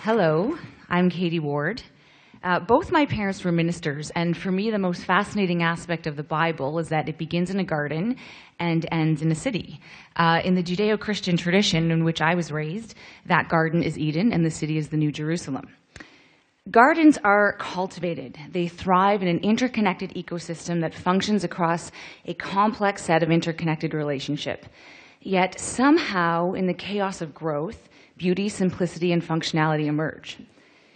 Hello, I'm Kadie Ward. Both my parents were ministers, and for me the most fascinating aspect of the Bible is that it begins in a garden and ends in a city. In the Judeo-Christian tradition in which I was raised, that garden is Eden and the city is the New Jerusalem. Gardens are cultivated. They thrive in an interconnected ecosystem that functions across a complex set of interconnected relationships. Yet somehow, in the chaos of growth, beauty, simplicity, and functionality emerge.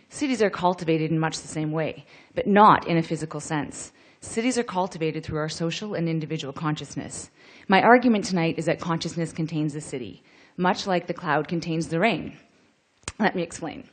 Cities are cultivated in much the same way, but not in a physical sense. Cities are cultivated through our social and individual consciousness. My argument tonight is that consciousness contains the city, much like the cloud contains the rain. Let me explain.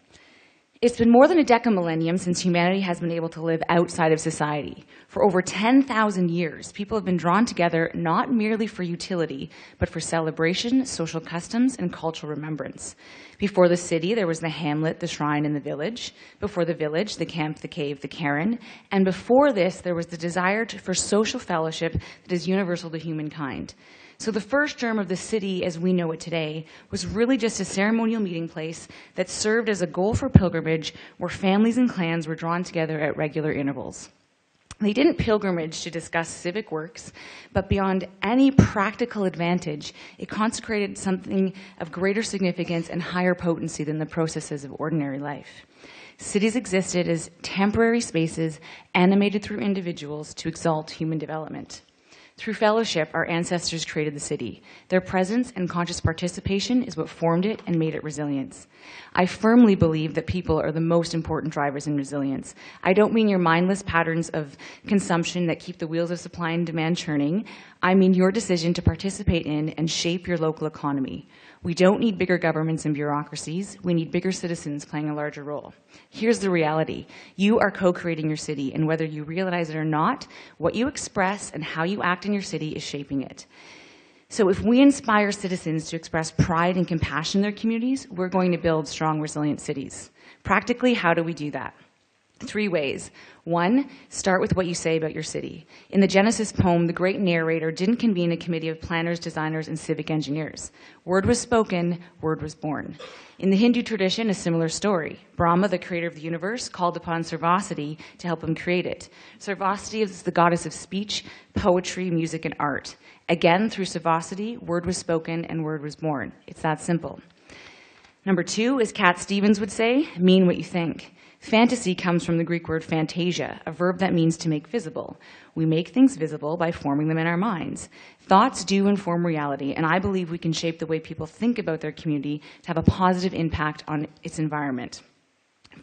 It's been more than a decamillennium since humanity has been able to live outside of society. For over 10,000 years, people have been drawn together not merely for utility, but for celebration, social customs, and cultural remembrance. Before the city, there was the hamlet, the shrine, and the village. Before the village, the camp, the cave, the cairn. And before this, there was the desire for social fellowship that is universal to humankind. So the first germ of the city as we know it today was really just a ceremonial meeting place that served as a goal for pilgrimage where families and clans were drawn together at regular intervals. They didn't pilgrimage to discuss civic works, but beyond any practical advantage, it consecrated something of greater significance and higher potency than the processes of ordinary life. Cities existed as temporary spaces animated through individuals to exalt human development. Through fellowship, our ancestors created the city. Their presence and conscious participation is what formed it and made it resilient. I firmly believe that people are the most important drivers in resilience. I don't mean your mindless patterns of consumption that keep the wheels of supply and demand churning. I mean your decision to participate in and shape your local economy. We don't need bigger governments and bureaucracies. We need bigger citizens playing a larger role. Here's the reality. You are co-creating your city, and whether you realize it or not, what you express and how you act in your city is shaping it. So if we inspire citizens to express pride and compassion in their communities, we're going to build strong, resilient cities. Practically, how do we do that? 3 ways. 1, start with what you say about your city. In the Genesis poem, the great narrator didn't convene a committee of planners, designers, and civic engineers. Word was spoken, word was born. In the Hindu tradition, a similar story. Brahma, the creator of the universe, called upon Sarvasati to help him create it. Sarvasati is the goddess of speech, poetry, music, and art. Again, through Sarvasati, word was spoken and word was born. It's that simple. Number 2, as Cat Stevens would say, mean what you think. Fantasy comes from the Greek word phantasia, a verb that means to make visible. We make things visible by forming them in our minds. Thoughts do inform reality, and I believe we can shape the way people think about their community to have a positive impact on its environment.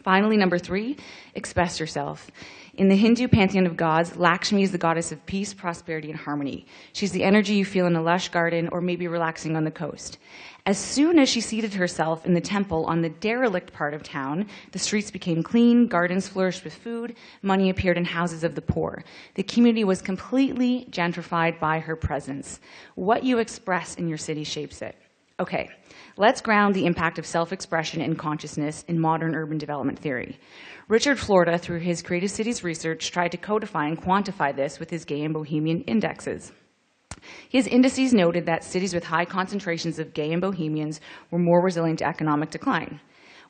Finally, number 3, express yourself. In the Hindu pantheon of gods, Lakshmi is the goddess of peace, prosperity, and harmony. She's the energy you feel in a lush garden or maybe relaxing on the coast. As soon as she seated herself in the temple on the derelict part of town, the streets became clean, gardens flourished with food, money appeared in houses of the poor. The community was completely gentrified by her presence. What you express in your city shapes it. Okay, let's ground the impact of self-expression and consciousness in modern urban development theory. Richard Florida, through his Creative Cities research, tried to codify and quantify this with his gay and bohemian indexes. His indices noted that cities with high concentrations of gay and bohemians were more resilient to economic decline.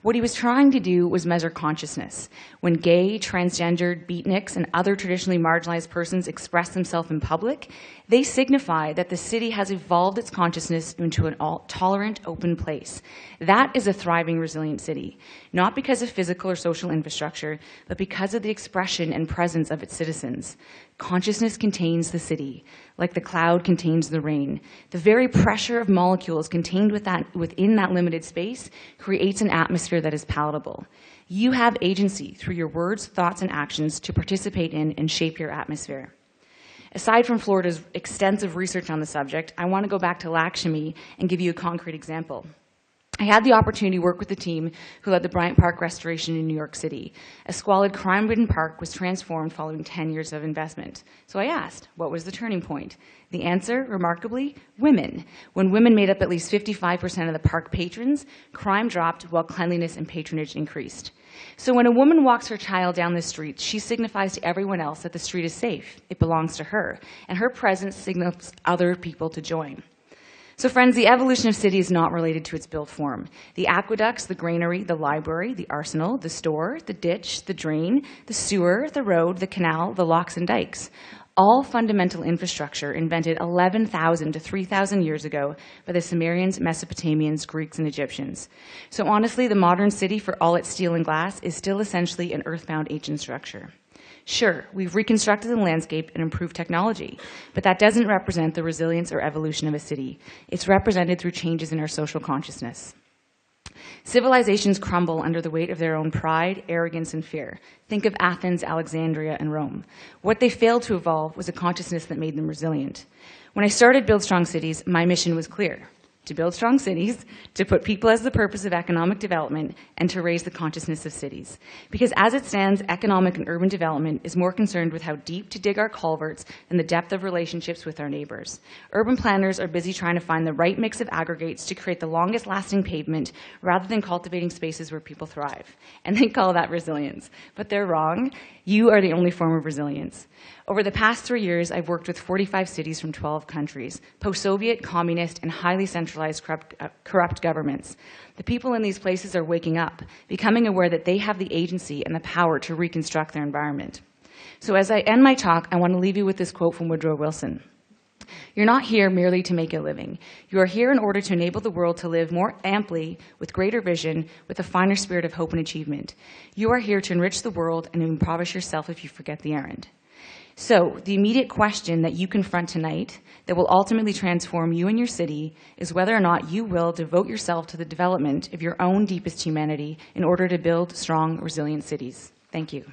What he was trying to do was measure consciousness. When gay, transgendered, beatniks, and other traditionally marginalized persons express themselves in public, they signify that the city has evolved its consciousness into an tolerant, open place. That is a thriving, resilient city, not because of physical or social infrastructure, but because of the expression and presence of its citizens. Consciousness contains the city, like the cloud contains the rain. The very pressure of molecules contained within that limited space creates an atmosphere that is palatable. You have agency through your words, thoughts, and actions to participate in and shape your atmosphere. Aside from Florida's extensive research on the subject, I want to go back to Lakshmi and give you a concrete example. I had the opportunity to work with the team who led the Bryant Park restoration in New York City. A squalid, crime-ridden park was transformed following 10 years of investment. So I asked, what was the turning point? The answer, remarkably, women. When women made up at least 55% of the park patrons, crime dropped while cleanliness and patronage increased. So when a woman walks her child down the street, she signifies to everyone else that the street is safe. It belongs to her. And her presence signals other people to join. So friends, the evolution of city is not related to its built form. The aqueducts, the granary, the library, the arsenal, the store, the ditch, the drain, the sewer, the road, the canal, the locks and dikes, all fundamental infrastructure invented 11,000 to 3,000 years ago by the Sumerians, Mesopotamians, Greeks, and Egyptians. So honestly, the modern city, for all its steel and glass, is still essentially an earthbound ancient structure. Sure, we've reconstructed the landscape and improved technology, but that doesn't represent the resilience or evolution of a city. It's represented through changes in our social consciousness. Civilizations crumble under the weight of their own pride, arrogance, and fear. Think of Athens, Alexandria, and Rome. What they failed to evolve was a consciousness that made them resilient. When I started Build Strong Cities, my mission was clear: to build strong cities, to put people as the purpose of economic development, and to raise the consciousness of cities. Because as it stands, economic and urban development is more concerned with how deep to dig our culverts than the depth of relationships with our neighbors. Urban planners are busy trying to find the right mix of aggregates to create the longest lasting pavement rather than cultivating spaces where people thrive. And they call that resilience. But they're wrong. You are the only form of resilience. Over the past 3 years, I've worked with 45 cities from 12 countries, post-Soviet, communist, and highly centralized corrupt governments. The people in these places are waking up, becoming aware that they have the agency and the power to reconstruct their environment. So as I end my talk, I want to leave you with this quote from Woodrow Wilson. "You're not here merely to make a living. You are here in order to enable the world to live more amply, with greater vision, with a finer spirit of hope and achievement. You are here to enrich the world and impoverish yourself if you forget the errand." So the immediate question that you confront tonight that will ultimately transform you and your city is whether or not you will devote yourself to the development of your own deepest humanity in order to build strong, resilient cities. Thank you.